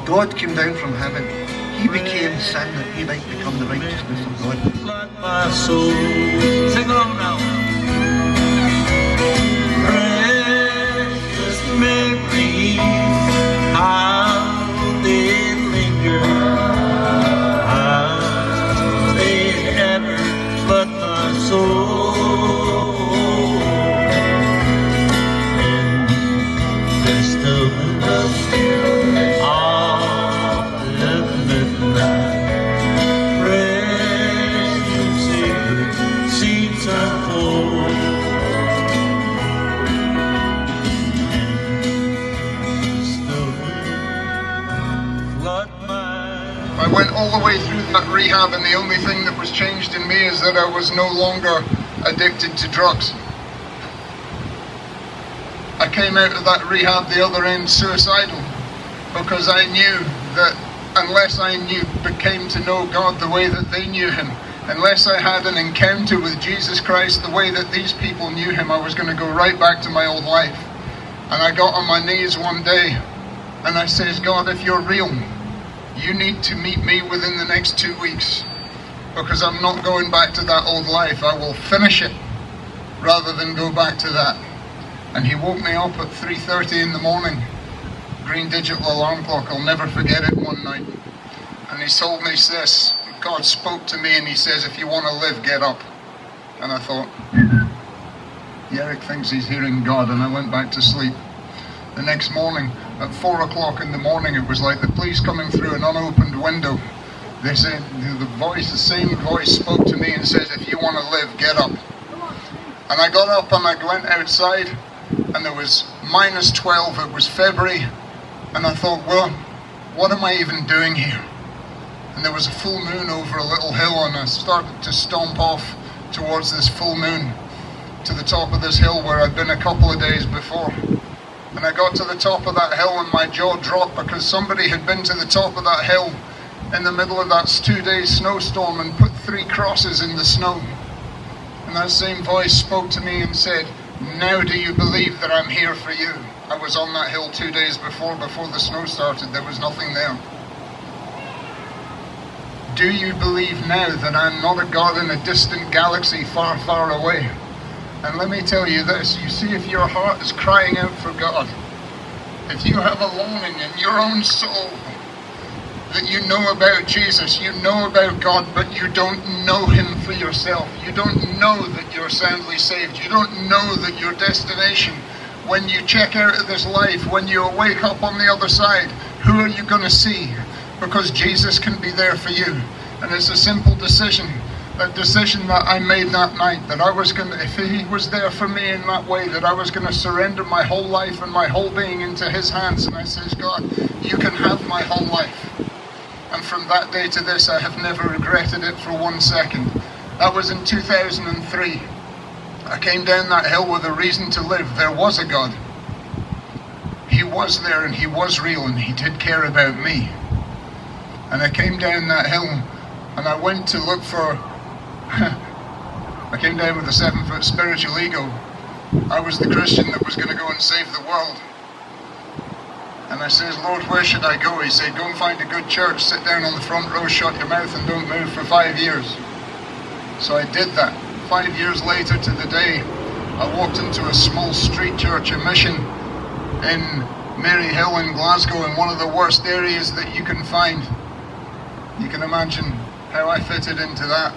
God came down from heaven. He became sin that he might become the righteousness of God. Flood my soul. Sing along now. Precious memories, how they linger, how they ever flood my soul. And they're still in the I went all the way through that rehab, and the only thing that was changed in me is that I was no longer addicted to drugs. I came out of that rehab the other end suicidal, because I knew that unless I became to know God the way that they knew him, unless I had an encounter with Jesus Christ the way that these people knew him, I was going to go right back to my old life. And I got on my knees one day and I says, God, if you're real, you need to meet me within the next 2 weeks, because I'm not going back to that old life. I will finish it rather than go back to that. And he woke me up at 3:30 in the morning, green digital alarm clock. I'll never forget it one night. And he told me this, God spoke to me and he says, if you want to live, get up. And I thought, Eric thinks he's hearing God, and I went back to sleep. The next morning, at 4 o'clock in the morning, it was like the police coming through an unopened window. They said, the same voice spoke to me and says, if you want to live, get up. And I got up and I went outside, and it was -12, it was February, and I thought, well, what am I even doing here? And there was a full moon over a little hill, and I started to stomp off towards this full moon to the top of this hill where I'd been a couple of days before. And I got to the top of that hill and my jaw dropped, because somebody had been to the top of that hill in the middle of that 2-day snowstorm and put 3 crosses in the snow. And that same voice spoke to me and said, now do you believe that I'm here for you? I was on that hill 2 days before the snow started. There was nothing there. Do you believe now that I'm not a God in a distant galaxy far, far away? And let me tell you this, you see, if your heart is crying out for God, if you have a longing in your own soul that you know about Jesus, you know about God, but you don't know him for yourself, you don't know that you're soundly saved, you don't know that your destination, when you check out of this life, when you wake up on the other side, who are you going to see? Because Jesus can be there for you. And it's a simple decision. That decision that I made that night, that I was going to, if he was there for me in that way, that I was going to surrender my whole life and my whole being into his hands. And I says, God, you can have my whole life. And from that day to this, I have never regretted it for 1 second. That was in 2003. I came down that hill with a reason to live. There was a God. He was there and he was real and he did care about me. And I came down that hill and I went to look for I came down with a 7-foot spiritual ego. I was the Christian that was going to go and save the world. And I says, Lord, where should I go? He said, go and find a good church, sit down on the front row, shut your mouth and don't move for 5 years. So I did that. 5 years later to the day, I walked into a small street church, a mission in Maryhill in Glasgow, in one of the worst areas that you can find. You can imagine how I fitted into that.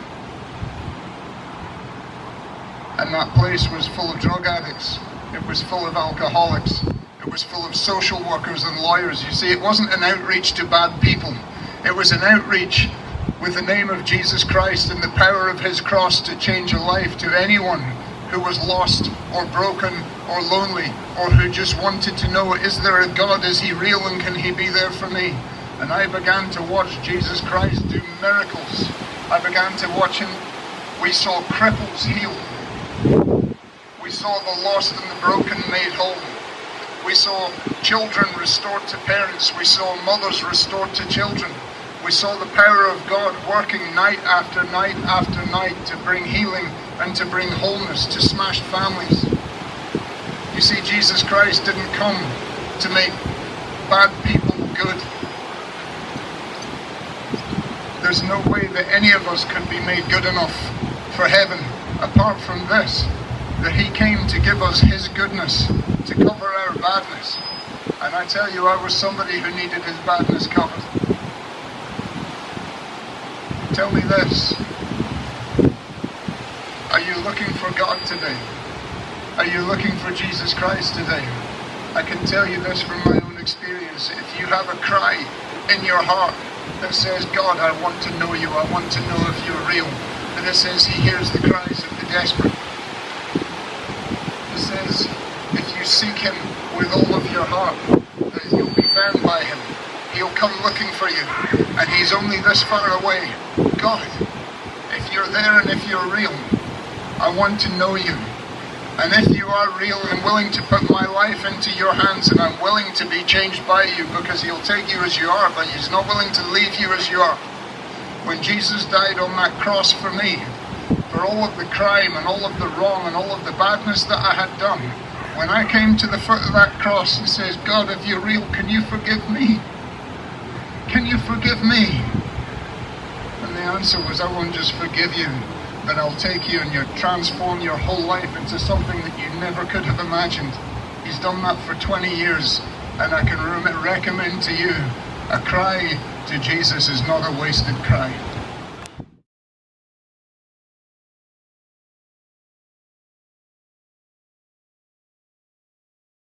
And that place was full of drug addicts. It was full of alcoholics. It was full of social workers and lawyers. You see, it wasn't an outreach to bad people. It was an outreach with the name of Jesus Christ and the power of his cross to change a life to anyone who was lost or broken or lonely, or who just wanted to know, is there a God? Is he real and can he be there for me? And I began to watch Jesus Christ do miracles. I began to watch him. We saw cripples healed. We saw the lost and the broken made whole. We saw children restored to parents. We saw mothers restored to children. We saw the power of God working night after night after night to bring healing and to bring wholeness to smashed families. You see, Jesus Christ didn't come to make bad people good. There's no way that any of us could be made good enough for heaven apart from this, that he came to give us his goodness, to cover our badness. And I tell you, I was somebody who needed his badness covered. Tell me this. Are you looking for God today? Are you looking for Jesus Christ today? I can tell you this from my own experience. If you have a cry in your heart that says, God, I want to know you, I want to know if you're real, and it says he hears the cries of the desperate. It says, if you seek him with all of your heart, that you'll be found by him. He'll come looking for you, and he's only this far away. God, if you're there and if you're real, I want to know you. And if you are real and willing to put my life into your hands, and I'm willing to be changed by you, because he'll take you as you are, but he's not willing to leave you as you are. When Jesus died on that cross for me, for all of the crime and all of the wrong and all of the badness that I had done, when I came to the foot of that cross, he says, God, if you're real, can you forgive me? Can you forgive me? And the answer was, I won't just forgive you, but I'll take you and you'll transform your whole life into something that you never could have imagined. He's done that for 20 years, and I can recommend to you, a cry to Jesus is not a wasted cry.